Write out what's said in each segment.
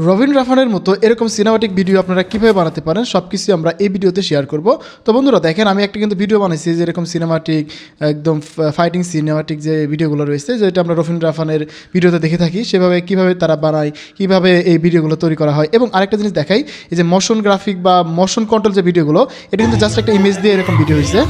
রবিন রাফানের মতো এরকম cinematic video আপনারা কীভাবে বানাতে পারেন সব কিছু আমরা এই ভিডিওতে শেয়ার করব। তো বন্ধুরা দেখেন, আমি একটা কিন্তু ভিডিও বানাইছি যেরকম সিনেমাটিক একদম ফাইটিং সিনেমাটিক যে ভিডিওগুলো রয়েছে, যেটা আমরা রবিন রাফানের ভিডিওতে দেখে থাকি, সেভাবে কীভাবে তারা বানায়, কীভাবে এই ভিডিওগুলো তৈরি করা হয়। এবং আরেকটা জিনিস দেখাই, এই যে মোশন গ্রাফিক বা মোশন কন্ট্রোল যে ভিডিওগুলো, এটা কিন্তু জাস্ট একটা ইমেজ দিয়ে এরকম ভিডিও হয়েছে।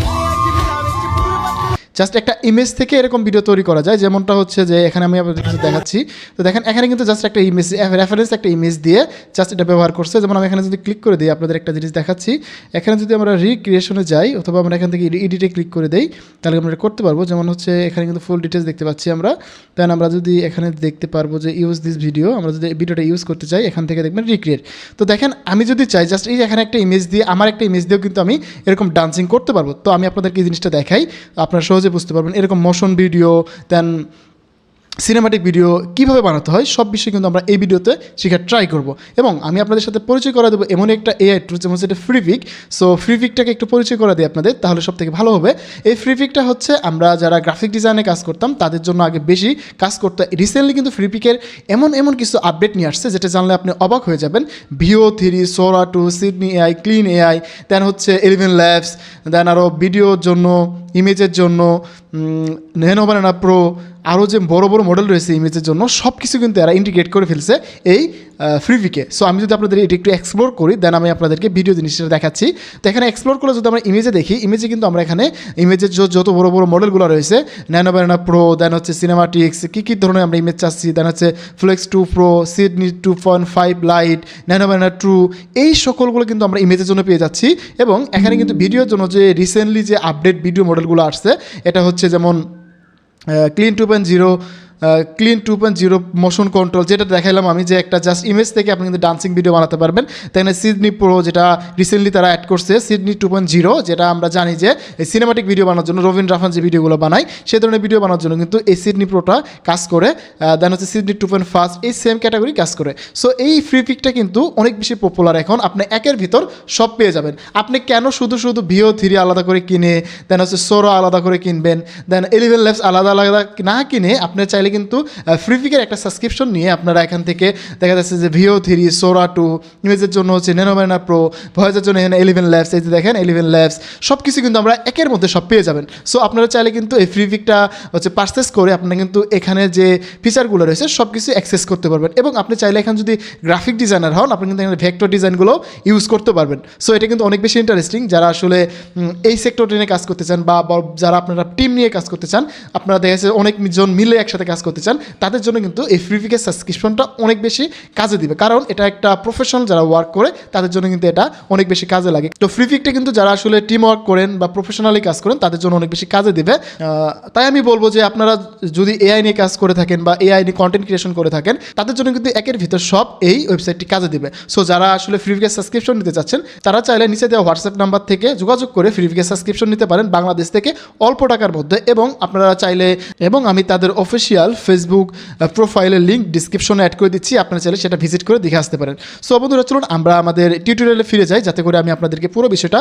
জাস্ট একটা ইমেজ থেকে এরকম ভিডিও তৈরি করা যায়, যেমনটা হচ্ছে যে এখানে আমি আপনাদের কাছে দেখাচ্ছি। তো দেখেন এখানে কিন্তু জাস্ট একটা ইমেজ রেফারেন্স একটা ইমেজ দিয়ে জাস্ট এটা ব্যবহার করছে। যেমন আমি এখানে যদি ক্লিক করে দিই, আপনাদের একটা জিনিস দেখাচ্ছি। এখানে যদি আমরা রিক্রিয়েশনে যাই অথবা আমরা এখান থেকে এডিটে ক্লিক করে দিই, তাহলে আমরা এটা করতে পারবো। যেমন হচ্ছে এখানে কিন্তু ফুল ডিটেলস দেখতে পাচ্ছি আমরা। দেন আমরা যদি এখানে দেখতে পারবো যে ইউজ দিস ভিডিও, আমরা যদি ভিডিওটা ইউজ করতে চাই এখান থেকে দেখবেন রিক্রিয়েট। তো দেখেন আমি যদি চাই জাস্ট এই এখানে একটা ইমেজ দিয়ে আমার একটা ইমেজ দিয়েও কিন্তু আমি এরকম ডান্সিং করতে পারবো। তো আমি আপনাদেরকে এই জিনিসটা দেখাই, আপনারা সহজে বুঝতে পারবেন। এরকম মোশন ভিডিও দেন সিনেমাটিক ভিডিও কীভাবে বানাতে হয় সব বিষয়ে কিন্তু আমরা এই ভিডিওতে শেখার ট্রাই করব। এবং আমি আপনাদের সাথে পরিচয় করা দেবো এমন একটা এআই টুল, যেমন হচ্ছে এটা ফ্রিপিক। সো ফ্রিপিকটাকে একটু পরিচয় করা দিই আপনাদের, তাহলে সব থেকে ভালো হবে। এই ফ্রিপিকটা হচ্ছে আমরা যারা গ্রাফিক ডিজাইনে কাজ করতাম তাদের জন্য আগে বেশি কাজ করতে। রিসেন্টলি কিন্তু ফ্রিপিকের এমন কিছু আপডেট নিয়ে আসছে যেটা জানলে আপনি অবাক হয়ে যাবেন। VO3, সোরা 2, সিডনি এআই, ক্লিন এআই, দেন হচ্ছে 11 ল্যাবস, দেন আরও ভিডিওর জন্য, ইমেজের জন্য ন্যানো বানানা প্রো, আরও যে বড় বড় মডেল রয়েছে ইমেজের জন্য, সব কিছু কিন্তু এরা ইন্টিগ্রেট করে ফেলছে এই ফ্রিপিকে। সো আমি যদি আপনাদের এটি একটু এক্সপ্লোর করি, দেন আমি আপনাদেরকে ভিডিও জিনিসটা দেখাচ্ছি। তো এখানে এক্সপ্লোর করলে যদি আমরা ইমেজে দেখি, ইমেজে কিন্তু আমরা এখানে ইমেজের যত বড় বড় মডেলগুলো রয়েছে, ন্যানো বানানা প্রো, দেন হচ্ছে সিনেমাটিক্স, কী ধরনের আমরা ইমেজ চাচ্ছি, দেন হচ্ছে Flux 2 pro, Sydney 2.5 lite, nano banana 2, এই সকলগুলো কিন্তু আমরা ইমেজের জন্য পেয়ে যাচ্ছি। এবং এখানে কিন্তু ভিডিওর জন্য যে রিসেন্টলি যে আপডেট ভিডিও মডেলগুলো আসছে, এটা হচ্ছে যেমন ক্লিন 2.0 মোশন কন্ট্রোল, যেটা দেখাইলাম আমি, যে একটা জাস্ট ইমেজ থেকে আপনি কিন্তু ডান্সিং ভিডিও বানাতে পারবেন। তাই না সিডনি প্রো, যেটা রিসেন্টলি তারা অ্যাড করছে, সিডনি 2.0, যেটা আমরা জানি যে সিনেমাটিক ভিডিও বানানোর জন্য রবিন রাফান যে ভিডিওগুলো বানায় সেই ধরনের ভিডিও বানানোর জন্য কিন্তু এই সিডনি প্রোটা কাজ করে। দেন হচ্ছে সিডনি 2.5, এই সেম ক্যাটাগরি কাজ করে। সো এই ফ্রিপিকটা কিন্তু অনেক বেশি পপুলার এখন, আপনি একের ভিতর সব পেয়ে যাবেন। আপনি কেন শুধু VO3 আলাদা করে কিনে, দেন হচ্ছে সোরা আলাদা করে কিনবেন, দেন 11 ল্যাবস আলাদা না কিনে আপনি চাইলে কিন্তু ফ্রিপিকের একটা সাবস্ক্রিপশন নিয়ে আপনারা এখান থেকে দেখা যাচ্ছে যে VO3, সোরা 2, ইমেজের জন্য হচ্ছে ন্যানো বানানা প্রো, ভয়েসের জন্য এখানে 11 ল্যাবস, এই যে দেখেন 11 ল্যাবস, সব কিছু কিন্তু আমরা একের মধ্যে সব পেয়ে যাবেন। সো আপনারা চাইলে কিন্তু এই ফ্রিপিকটা হচ্ছে পারচেস করে আপনারা কিন্তু এখানে যে ফিচারগুলো রয়েছে সব কিছু অ্যাক্সেস করতে পারবেন। এবং আপনি চাইলে এখানে যদি গ্রাফিক ডিজাইনার হন, আপনি কিন্তু এখানে ভেক্টর ডিজাইনগুলো ইউজ করতে পারবেন। সো এটা কিন্তু অনেক বেশি ইন্টারেস্টিং। যারা আসলে এই সেক্টরটা নিয়ে কাজ করতে চান বা যারা আপনারা টিম নিয়ে কাজ করতে চান, আপনারা দেখা যাচ্ছে অনেকজন মিলে একসাথে কাজ করতে চান, তাদের জন্য কিন্তু এই ফ্রিপিকের সাবস্ক্রিপশনটা অনেক বেশি কাজে দিবে। কারণ এটা একটা প্রফেশনাল যারা ওয়ার্ক করে তাদের জন্য কিন্তু এটা অনেক বেশি কাজে লাগে। তো ফ্রিপিকটা কিন্তু যারা আসলে টিম ওয়ার্ক করেন বা প্রফেশনালি কাজ করেন তাদের জন্য অনেক বেশি কাজে দিবে। তাই আমি বলবো যে আপনারা যদি এআই নিয়ে কাজ করে থাকেন বা এআই নিয়ে কন্টেন্ট ক্রিয়েশন করে থাকেন, তাদের জন্য কিন্তু একের ভিতর সব এই ওয়েবসাইটটি কাজে দিবে। সো যারা আসলে ফ্রিপিকের সাবস্ক্রিপশন নিতে চাচ্ছেন, তারা চাইলে নিচে দেওয়া হোয়াটসঅ্যাপ নাম্বার থেকে যোগাযোগ করে ফ্রিপিকের সাবস্ক্রিপশন নিতে পারেন বাংলাদেশ থেকে অল্প টাকার মধ্যে। এবং আপনারা চাইলে, এবং আমি তাদের অফিসিয়াল ফেসবুক প্রোফাইলের লিঙ্ক ডিসক্রিপশনে অ্যাড করে দিচ্ছি, আপনারা চাইলে সেটা ভিজিট করে দেখে আসতে পারেন। সো বন্ধুরা চলুন আমরা আমাদের টিউটোরিয়ালে ফিরে যাই, যাতে করে আমি আপনাদেরকে পুরো বিষয়টা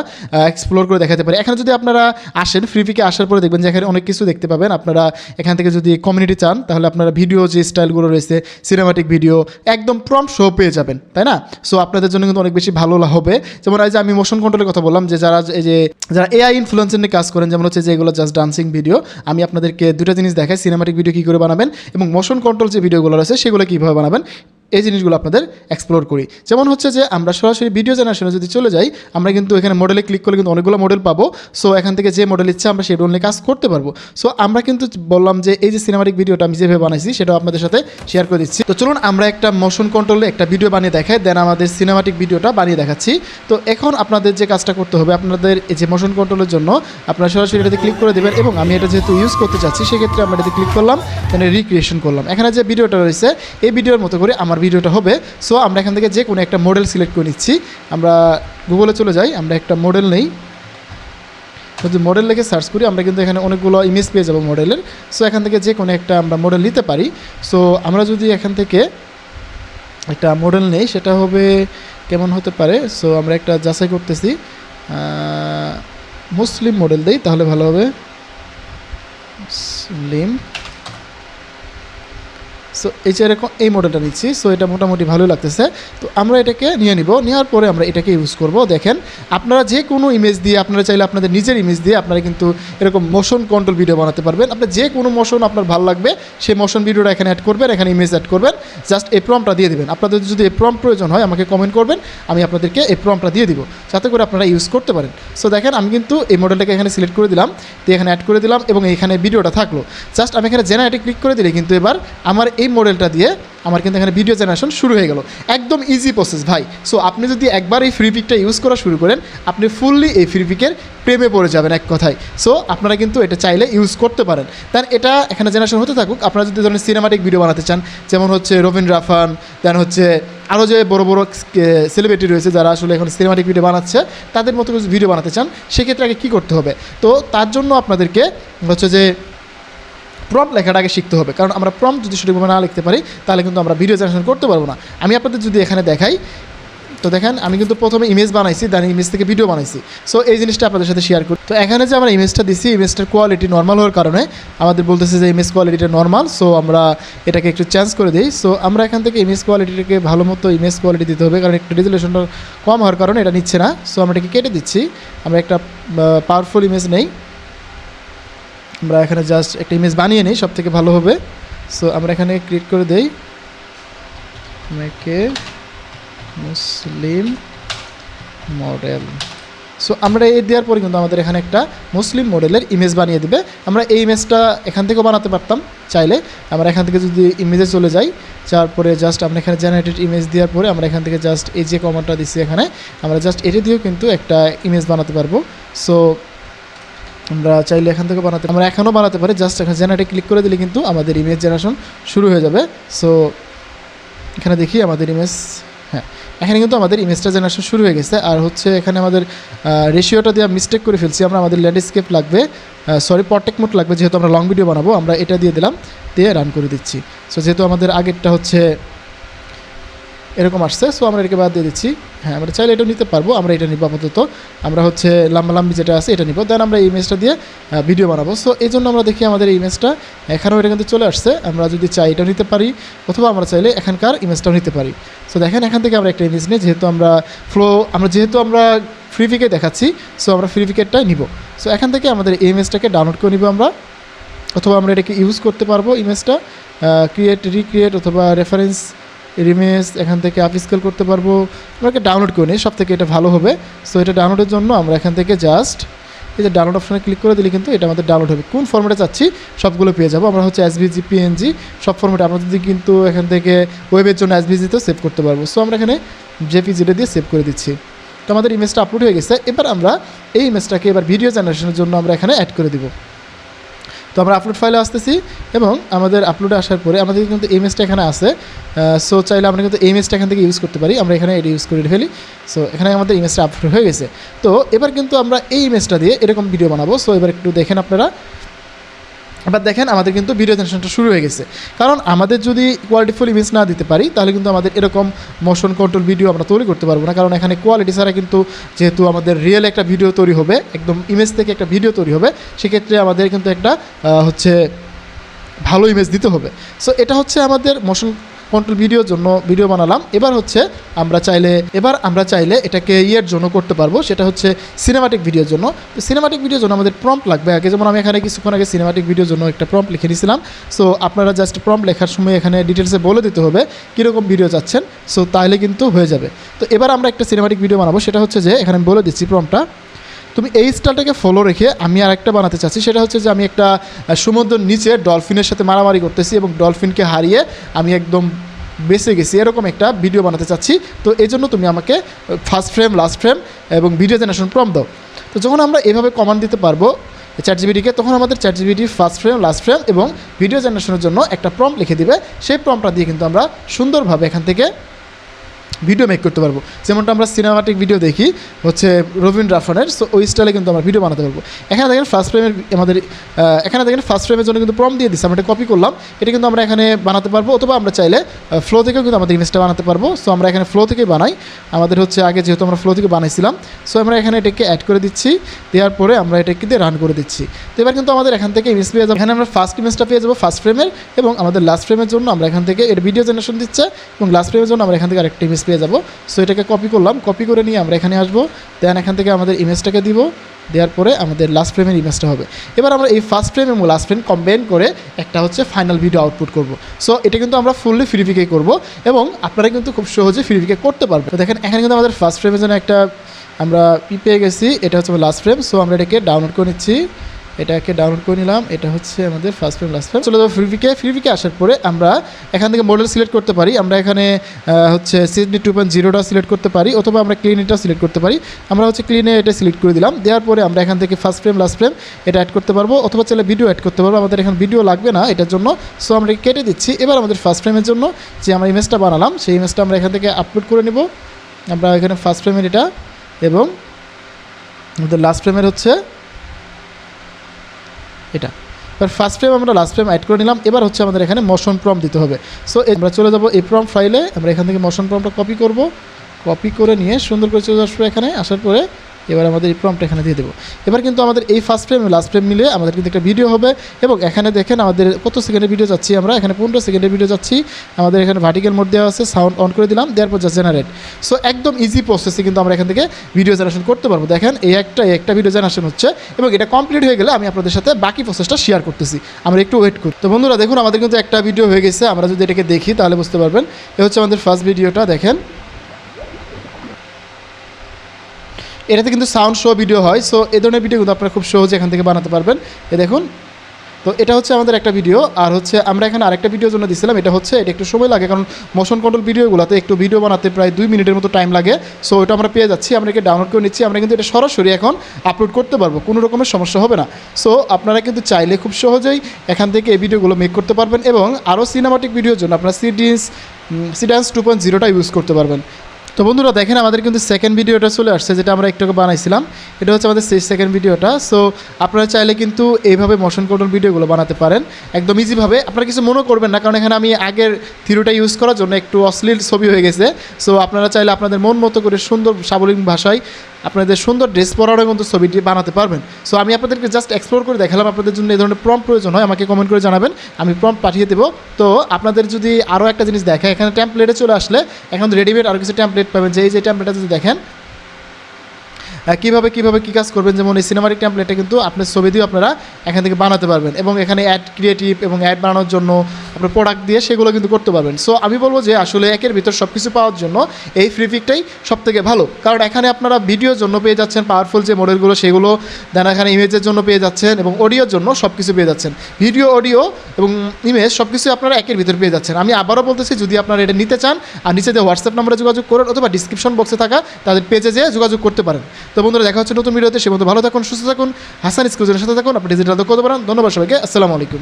এক্সপ্লোর করে দেখাতে পারি। এখানে যদি আপনারা আসেন, ফ্রিপিকে আসার পরে দেখবেন যে এখানে অনেক কিছু দেখতে পাবেন। আপনারা এখান থেকে যদি কমিউনিটি চান, তাহলে আপনারা ভিডিও যে স্টাইলগুলো রয়েছে সিনেমাটিক ভিডিও একদম প্রম্পট শো পেয়ে যাবেন, তাই না? সো আপনাদের জন্য কিন্তু অনেক বেশি ভালো হবে। যেমন এই যে আমি মোশন কন্ট্রোলের কথা বললাম, যে যারা এআই ইনফ্লুয়েন্সার নিয়ে কাজ করেন, যেমন হচ্ছে যে এগুলো জাস্ট ডান্সিং ভিডিও, আমি আপনাদেরকে দুটো জিনিস দেখাই, সিনেমাটিক ভিডিও কী করে বানাবেন এবং মোশন কন্ট্রোল যে ভিডিওগুলো রয়েছে সেগুলো কীভাবে বানাবেন, এই জিনিসগুলো আপনাদের এক্সপ্লোর করি। যেমন হচ্ছে যে আমরা সরাসরি ভিডিও জেনারেশনে যদি চলে যাই, আমরা কিন্তু এখানে মডেলে ক্লিক করলে কিন্তু অনেকগুলো মডেল পাবো। সো এখান থেকে যে মডেল ইচ্ছে আমরা সেই মডেল নিয়ে কাজ করতে পারবো। সো আমরা কিন্তু বললাম যে এই যে সিনেমাটিক ভিডিওটা আমি যেভাবে বানাইছি সেটাও আপনাদের সাথে শেয়ার করে দিচ্ছি। তো চলুন আমরা একটা মোশন কন্ট্রোলে একটা ভিডিও বানিয়ে দেখাই, দেন আমাদের সিনেমাটিক ভিডিওটা বানিয়ে দেখাচ্ছি। তো এখন আপনাদের যে কাজটা করতে হবে, আপনাদের এই যে মোশন কন্ট্রোলের জন্য আপনারা সরাসরি এটাতে ক্লিক করে দেবেন। এবং আমি এটা যেহেতু ইউজ করতে চাচ্ছি, সেক্ষেত্রে আমরা এটাতে ক্লিক করলাম, দেন রিক্রিয়েশন করলাম। এখানে যে ভিডিওটা রয়েছে এই ভিডিওর মতো করে আমার ভিডিওটা হবে। সো আমরা এখান থেকে যে কোনো একটা মডেল সিলেক্ট করে নিচ্ছি। আমরা গুগলে চলে যাই, আমরা একটা মডেল নেই, যদি মডেল লিখে সার্চ করি আমরা কিন্তু এখানে অনেকগুলো ইমেজ পেয়ে যাবো মডেলের। সো এখান থেকে যে কোনো একটা আমরা মডেল নিতে পারি। সো আমরা যদি এখান থেকে একটা মডেল নেই, সেটা হবে কেমন হতে পারে। সো আমরা একটা যাচাই করতেছি, মুসলিম মডেল দেই তাহলে ভালো হবে। সো এই যে এরকম এই মডেলটা নিচ্ছি। সো এটা মোটামুটি ভালো লাগতেছে। তো আমরা এটাকে নিয়ে নিব, নেওয়ার পরে আমরা এটাকে ইউজ করব। দেখেন আপনারা যে কোনো ইমেজ দিয়ে, আপনারা চাইলে আপনাদের নিজের ইমেজ দিয়ে আপনারা কিন্তু এরকম মোশন কন্ট্রোল ভিডিও বানাতে পারবেন। আপনার যে কোনো মোশন আপনার ভালো লাগবে সেই মোশন ভিডিওটা এখানে অ্যাড করবেন, এখানে ইমেজ অ্যাড করবেন, জাস্ট এই প্রম্পটটা দিয়ে দেবেন। আপনাদের যদি এই প্রম্পট প্রয়োজন হয় আমাকে কমেন্ট করবেন, আমি আপনাদেরকে এই প্রম্পটটা দিয়ে দিব যাতে করে আপনারা ইউজ করতে পারেন। সো দেখেন আমি কিন্তু এই মডেলটাকে এখানে সিলেক্ট করে দিলাম, তো এখানে অ্যাড করে দিলাম এবং এখানে ভিডিওটা থাকলো। জাস্ট আমি এখানে জেনারেটে ক্লিক করে দিলে কিন্তু এবার আমার এই মডেলটা দিয়ে আমার কিন্তু এখানে ভিডিও জেনারেশন শুরু হয়ে গেল। একদম ইজি প্রসেস ভাই। সো আপনি যদি একবার এই ফ্রি পিকটা ইউজ করা শুরু করেন, আপনি ফুললি এই ফ্রি পিকের প্রেমে পড়ে যাবেন এক কথায়। সো আপনারা কিন্তু এটা চাইলে ইউজ করতে পারেন। দেন এটা এখানে জেনারেশন হতে থাকুক। আপনারা যদি ধরেন সিনেমাটিক ভিডিও বানাতে চান, যেমন হচ্ছে রবিন রাফান, দেন হচ্ছে আরও যে বড় বড় সেলিব্রিটি রয়েছে যারা আসলে এখন সিনেমাটিক ভিডিও বানাচ্ছে, তাদের মতো কিছু ভিডিও বানাতে চান, সেক্ষেত্রে আগে কী করতে হবে? তো তার জন্য আপনাদেরকে হচ্ছে যে প্রম্পট লেখাটা আগে শিখতে হবে। কারণ আমরা প্রম্পট যদি সঠিকভাবে না লিখতে পারি তাহলে কিন্তু আমরা ভিডিও জেনারেশন করতে পারবো না। আমি আপনাদের যদি এখানে দেখাই, তো দেখেন আমি কিন্তু প্রথমে ইমেজ বানাইছি, দেন ইমেজ থেকে ভিডিও বানাইছি। সো এই জিনিসটা আপনাদের সাথে শেয়ার করি। তো এখানে যে আমরা ইমেজটা দিচ্ছি, ইমেজটার কোয়ালিটি নর্মাল হওয়ার কারণে আমাদের বলতেছে যে ইমেজ কোয়ালিটিটা নর্মাল। সো আমরা এটাকে একটু চেঞ্জ করে দিই। সো আমরা এখান থেকে ইমেজ কোয়ালিটিটাকে ভালো মতো ইমেজ কোয়ালিটি দিতে হবে, কারণ একটু রেজুলেশনটা কম হওয়ার কারণে এটা নিচ্ছে না। সো আমরা এটাকে কেটে দিচ্ছি। আমরা একটা পাওয়ারফুল ইমেজ নেই, আমরা এখানে জাস্ট একটা ইমেজ বানিয়ে নিই, সব থেকে ভালো হবে। সো আমরা এখানে ক্রিয়েট করে দেই মেকে মুসলিম মডেল। সো আমরা এই দেওয়ার পরে কিন্তু আমাদের এখানে একটা মুসলিম মডেলের ইমেজ বানিয়ে দেবে। আমরা এই ইমেজটা এখান থেকেও বানাতে পারতাম চাইলে। আমরা এখান থেকে যদি ইমেজে চলে যাই, তারপরে জাস্ট আমরা এখানে জেনারেটেড ইমেজ দেওয়ার পরে আমরা এখান থেকে জাস্ট এই যে কমান্ডটা দিচ্ছি এখানে, আমরা জাস্ট এটা দিয়েও কিন্তু একটা ইমেজ বানাতে পারবো। সো আমরা চাইলে এখান থেকে বানাতে, আমরা এখনও বানাতে পারি। জাস্ট এখানে জেনারেটে ক্লিক করে দিলে কিন্তু আমাদের ইমেজ জেনারেশন শুরু হয়ে যাবে। সো এখানে দেখি আমাদের ইমেজ, হ্যাঁ এখানে কিন্তু আমাদের ইমেজটা জেনারেশন শুরু হয়ে গেছে। আর হচ্ছে এখানে আমাদের রেশিওটা দিয়ে মিস্টেক করে ফেলছি। আমরা আমাদের ল্যান্ডস্কেপ লাগবে, পর্ট্রেট মোড লাগবে, যেহেতু আমরা লং ভিডিও বানাবো। আমরা এটা দিয়ে দিলাম, দিয়ে রান করে দিচ্ছি। সো যেহেতু আমাদের আগেরটা হচ্ছে এরকম আসছে, সো আমরা এটাকে বাদ দিয়ে দিচ্ছি। হ্যাঁ আমরা চাইলে এটাও নিতে পারবো, আমরা এটা নিব আপাতত। আমরা হচ্ছে লাম্বি যেটা আছে এটা নিব, দেন আমরা এই ইমেজটা দিয়ে ভিডিও বানাবো। সো এই জন্য আমরা দেখি আমাদের এই ইমেজটা এখানেও এটা কিন্তু চলে আসছে। আমরা যদি চাই এটাও নিতে পারি, অথবা আমরা চাইলে এখানকার ইমেজটাও নিতে পারি। সো দেখেন এখান থেকে আমরা একটা ইমেজ নিই, যেহেতু আমরা ফ্রি পিকে দেখাচ্ছি, সো আমরা ফ্রি পিকেরটাই নিব। সো এখান থেকে আমাদের এই ইমেজটাকে ডাউনলোড করে নিব আমরা, অথবা আমরা এটাকে ইউজ করতে পারবো। ইমেজটা রিক্রিয়েট অথবা রেফারেন্স ইমেজ এখান থেকে আপস্কেল করতে পারবো। আমরা ডাউনলোড করে নিই, সব থেকে এটা ভালো হবে। সো এটা ডাউনলোডের জন্য আমরা এখান থেকে জাস্ট এই যে ডাউনলোড অপশানে ক্লিক করে দিলে কিন্তু এটা আমাদের ডাউনলোড হবে। কোন ফর্মেটে চাচ্ছি সবগুলো পেয়ে যাবো। আমরা হচ্ছে এসভিজি, পিএনজি সব ফর্মেটে, আমরা যদি কিন্তু এখান থেকে ওয়েবের জন্য এসভিজিতেও সেভ করতে পারবো। সো আমরা এখানে জেপিজিটা দিয়ে সেভ করে দিচ্ছি। তো আমাদের ইমেজটা আপলোড হয়ে গেছে। এবার আমরা এই ইমেজটাকে এবার ভিডিও জেনারেশনের জন্য আমরা এখানে অ্যাড করে দিব। তো আমরা আপলোড ফাইলে আসতেছি এবং আমাদের আপলোডে আসার পরে আমাদের কিন্তু ইমেজটা এখানে আছে। সো চাইলে আমরা কিন্তু ইমেজটা এখান থেকে ইউজ করতে পারি। আমরা এখানে এটা ইউজ করে ফেলি। সো এখানে আমাদের ইমেজটা আপলোড হয়ে গেছে। তো এবার কিন্তু আমরা এই ইমেজটা দিয়ে এরকম ভিডিও বানাবো। সো এবার একটু দেখেন আপনারা, এবার দেখেন আমাদের কিন্তু ভিডিও জেনারেশনটা শুরু হয়ে গেছে। কারণ আমাদের যদি কোয়ালিটিফুল ইমেজ না দিতে পারি তাহলে কিন্তু আমাদের এরকম মোশন কন্ট্রোল ভিডিও আমরা তৈরি করতে পারবো না। কারণ এখানে কোয়ালিটি ছাড়া কিন্তু যেহেতু আমাদের রিয়েল একটা ভিডিও তৈরি হবে, একদম ইমেজ থেকে একটা ভিডিও তৈরি হবে, সেক্ষেত্রে আমাদের কিন্তু একটা হচ্ছে ভালো ইমেজ দিতে হবে। সো এটা হচ্ছে আমাদের মোশন কন্ট্রোল ভিডিওর জন্য ভিডিও বানালাম। এবার আমরা চাইলে এটাকে ইয়ের জন্য করতে পারবো, সেটা হচ্ছে সিনেমাটিক ভিডিওর জন্য। তো সিনেমাটিক ভিডিওর জন্য আমাদের প্রম্পট লাগবে আগে। যেমন আমি এখানে কিছুক্ষণ আগে সিনেমাটিক ভিডিওর জন্য একটা প্রম্পট লিখে নিয়েছিলাম। সো আপনারা জাস্ট প্রম্পট লেখার সময় এখানে ডিটেলসে বলে দিতে হবে কীরকম ভিডিও চাচ্ছেন। সো তাহলে কিন্তু হয়ে যাবে। তো এবার আমরা একটা সিনেমাটিক ভিডিও বানাবো, সেটা হচ্ছে যে এখানে আমি বলে দিচ্ছি প্রম্পটটা, তুমি এই স্টাইলটাকে ফলো রেখে আমি আর একটা বানাতে চাচ্ছি। সেটা হচ্ছে যে আমি একটা সমুদ্রের নিচে ডলফিনের সাথে মারামারি করতেছি এবং ডলফিনকে হারিয়ে আমি একদম বেঁচে গেছি, এরকম একটা ভিডিও বানাতে চাচ্ছি। তো এই জন্য তুমি আমাকে ফার্স্ট ফ্রেম, লাস্ট ফ্রেম এবং ভিডিও জেনারেশন প্রম্পট দাও। তো যখন আমরা এভাবে কমান্ড দিতে পারবো চ্যাটজিপিটিকে, তখন আমাদের ChatGPT first frame, last frame এবং ভিডিও জেনারেশনের জন্য একটা প্রম্পট লিখে দিবে। সেই প্রম্পটটা দিয়ে কিন্তু আমরা সুন্দরভাবে এখান থেকে ভিডিও মেক করতে পারবো। যেমনটা আমরা সিনেমাটিক ভিডিও দেখি হচ্ছে রবিন রাফানের, সো ওই স্টাইলে কিন্তু আমরা ভিডিও বানাতে পারবো। এখানে দেখেন ফার্স্ট ফ্রেমের আমাদের এখানে দেখেন ফার্স্ট ফ্রেমের জন্য কিন্তু প্রম্পট দিয়ে দিচ্ছি, আমরা এটা কপি করলাম, এটা কিন্তু আমরা এখানে বানাতে পারবো, অথবা আমরা চাইলে ফ্লো থেকেও কিন্তু আমাদের ইমেজটা বানাতে পারবো। সো আমরা এখানে ফ্লো থেকেই বানাই, আমাদের হচ্ছে আগে যেহেতু আমরা ফ্লো থেকে বানাইছিলাম, সো আমরা এখানে এটাকে অ্যাড করে দিচ্ছি, দেওয়ার পরে আমরা এটাকে দিয়ে রান করে দিচ্ছি। তো এবার কিন্তু আমাদের এখান থেকে ইমেজ পেয়ে যাবো, এখানে আমরা ফার্স্ট ইমেজটা পেয়ে যাবো ফার্স্ট ফ্রেমের, এবং আমাদের লাস্ট ফ্রেমের জন্য আমরা এখান থেকে এর ভিডিও জেনারেশন দিচ্ছে, এবং লাস্ট ফ্রেমের জন্য আমরা এখান থেকে আরেকটা ইমেজ পেয়ে যাবো। সো এটাকে কপি করলাম, কপি করে নিয়ে আমরা এখানে আসবো, দেন এখান থেকে আমাদের ইমেজটাকে দিব, দেওয়ার পরে আমাদের লাস্ট ফ্রেমের ইমেজটা হবে। এবার আমরা এই ফার্স্ট ফ্রেম এবং লাস্ট ফ্রেম কম্বাইন করে একটা হচ্ছে ফাইনাল ভিডিও আউটপুট করব। সো এটা কিন্তু আমরা ফুললি ফ্রিফিকে করব, এবং আপনারা কিন্তু খুব সহজে ফ্রিফিকে করতে পারবেন। তো দেখেন এখানে কিন্তু আমাদের ফার্স্ট ফ্রেমের জন্য একটা আমরা পেয়ে গেছি, এটা হচ্ছে লাস্ট ফ্রেম। সো আমরা এটাকে ডাউনলোড করে নিচ্ছি, এটাকে ডাউনলোড করে নিলাম, এটা হচ্ছে আমাদের ফার্স্ট ফ্রেম লাস্ট ফ্রেম। চলে যাবো ফ্রিফিকে আসার পরে আমরা এখান থেকে মডেল সিলেক্ট করতে পারি, আমরা এখানে হচ্ছে সিডনি 2.0টা সিলেক্ট করতে পারি, অথবা আমরা ক্লিন এটা সিলেক্ট করতে পারি। আমরা হচ্ছে ক্লিনে এটা সিলেক্ট করে দিলাম, দেওয়ার পরে আমরা এখান থেকে ফার্স্ট ফ্রেম লাস্ট ফ্রেম এটা অ্যাড করতে পারবো, অথবা চাইলে ভিডিও অ্যাড করতে পারবো। আমাদের এখন ভিডিও লাগবে না এটার জন্য, সো আমরা কেটে দিচ্ছি। এবার আমাদের ফার্স্ট ফ্রেমের জন্য যে আমরা ইমেজটা বানালাম সেই ইমেজটা আমরা এখান থেকে আপলোড করে নেব। আমরা এখানে ফার্স্ট ফ্রেমের এটা, এবং আমাদের লাস্ট ফ্রেমের হচ্ছে এটা। এবার ফার্স্ট ফ্রেম আমরা লাস্ট ফ্রেম অ্যাড করে নিলাম। এবার হচ্ছে আমাদের এখানে মোশন প্রম্পট দিতে হবে। সো আমরা চলে যাব এই প্রম্পট ফাইলে, আমরা এখান থেকে মোশন প্রম্পটটা কপি করব, কপি করে নিয়ে সুন্দর করে চলে আসবো এখানে। আসার পরে এবার আমাদের এই প্রম্পট এখানে দিয়ে দেবো। এবার কিন্তু আমাদের এই ফার্স্ট ফ্রেম লাস্ট ফ্রেম মিলে আমাদের কিন্তু একটা ভিডিও হবে, এবং এখানে দেখেন আমাদের কত সেকেন্ডের ভিডিও যাচ্ছি, আমরা এখানে 15 সেকেন্ডের ভিডিও যাচ্ছি। আমাদের এখানে ভার্টিক্যাল মোড দেওয়া আছে, সাউন্ড অন করে দিলাম, দেওয়ার পর জাস্ট জেনারেট। সো একদম ইজি প্রসেসে কিন্তু আমরা এখান থেকে ভিডিও জেনারেশন করতে পারবো। দেখেন এই একটা ভিডিও জেনারেশন হচ্ছে, এবং এটা কমপ্লিট হয়ে গেলে আমি আপনাদের সাথে বাকি প্রসেসটা শেয়ার করতেছি। আমরা একটু ওয়েট করি। তো বন্ধুরা দেখুন আমাদের কিন্তু একটা ভিডিও হয়ে গেছে, আমরা যদি এটাকে দেখি তাহলে বুঝতে পারবেন। এ হচ্ছে আমাদের ফার্স্ট ভিডিওটা, দেখেন এটাতে কিন্তু সাউন্ড শো ভিডিও হয়। সো এই ধরনের ভিডিও কিন্তু আপনারা খুব সহজে এখান থেকে বানাতে পারবেন। এ দেখুন, তো এটা হচ্ছে আমাদের একটা ভিডিও, আর হচ্ছে আমরা এখানে আরেকটা ভিডিওর জন্য দিছিলাম, এটা একটু সময় লাগে, কারণ মোশন কন্ট্রোল ভিডিওগুলোতে একটু ভিডিও বানাতে প্রায় 2 মিনিটের মতো টাইম লাগে। সো এটা আমরা পেয়ে যাচ্ছি, আমরা একে ডাউনলোড করে নিচ্ছি, আমরা কিন্তু এটা সরাসরি এখন আপলোড করতে পারবো, কোনো রকমের সমস্যা হবে না। সো আপনারা কিন্তু চাইলে খুব সহজেই এখান থেকে এই ভিডিওগুলো মেক করতে পারবেন, এবং আরও সিনেমাটিক ভিডিওর জন্য আপনারা সিডান্স 2.0টা ইউজ করতে পারবেন। তো বন্ধুরা দেখেন আমাদের কিন্তু সেকেন্ড ভিডিওটা চলে আসছে, যেটা আমরা একটু বানাইছিলাম, এটা হচ্ছে আমাদের সেকেন্ড ভিডিওটা। সো আপনারা চাইলে কিন্তু এইভাবে মোশন কন্ট্রোল ভিডিওগুলো বানাতে পারেন একদম ইজিভাবে। আপনারা কিছু মনে করবেন না, কারণ এখানে আমি আগের থিওরিটা ইউজ করার জন্য একটু অশ্লীল ছবি হয়ে গেছে। সো আপনারা চাইলে আপনাদের মন মতো করে সুন্দর সাবলীল ভাষায় আপনাদের সুন্দর ড্রেস পরারও কিন্তু ছবিটি বানাতে পারবেন। সো আমি আপনাদেরকে জাস্ট এক্সপ্লোর করে দেখালাম, আপনাদের জন্য এই ধরনের প্রম্পট প্রয়োজন হয় আমাকে কমেন্ট করে জানাবেন, আমি প্রম্পট পাঠিয়ে দেবো। তো আপনাদের যদি আরও একটা জিনিস দেখে, এখানে টেমপ্লেটে চলে আসলে এখন রেডিমেড আরও কিছু টেমপ্লেট পাবেন, যে টেমপ্লেটটা যদি দেখেন কীভাবে কী কাজ করবেন, যেমন এই সিনেমাটিক টেমপ্লেটটা কিন্তু আপনার ছবি দিয়ে আপনারা এখান থেকে বানাতে পারবেন, এবং এখানে অ্যাড ক্রিয়েটিভ এবং অ্যাড বানানোর জন্য আপনার প্রোডাক্ট দিয়ে সেগুলো কিন্তু করতে পারবেন। সো আমি বলবো যে আসলে একের ভিতর সব কিছু পাওয়ার জন্য এই ফ্রিফিকটাই সবথেকে ভালো, কারণ এখানে আপনারা ভিডিওর জন্য পেয়ে যাচ্ছেন পাওয়ারফুল যে মডেলগুলো, সেগুলো দেন এখানে ইমেজের জন্য পেয়ে যাচ্ছেন, এবং অডিওর জন্য সব কিছু পেয়ে যাচ্ছেন, ভিডিও অডিও এবং ইমেজ সব কিছু আপনারা একের ভিতর পেয়ে যাচ্ছেন। আমি আবারও বলতেছি, যদি আপনারা এটা নিতে চান, আর নিচে যে হোয়াটসঅ্যাপ নাম্বারে যোগাযোগ করুন, অথবা ডিসক্রিপশন বক্সে থাকা তাদের পেজে যেয়ে যোগাযোগ করতে পারেন। তো বন্ধুরা দেখা হচ্ছে নতুন ভিডিওতে, সে মতো ভালো থাকুন, সুস্থ থাকুন, হাসান স্কুলের সাথে থাকুন, আপনি ডিজিটাল করতে পারেন। ধন্যবাদ সবাইকে, আসসালামু আলাইকুম।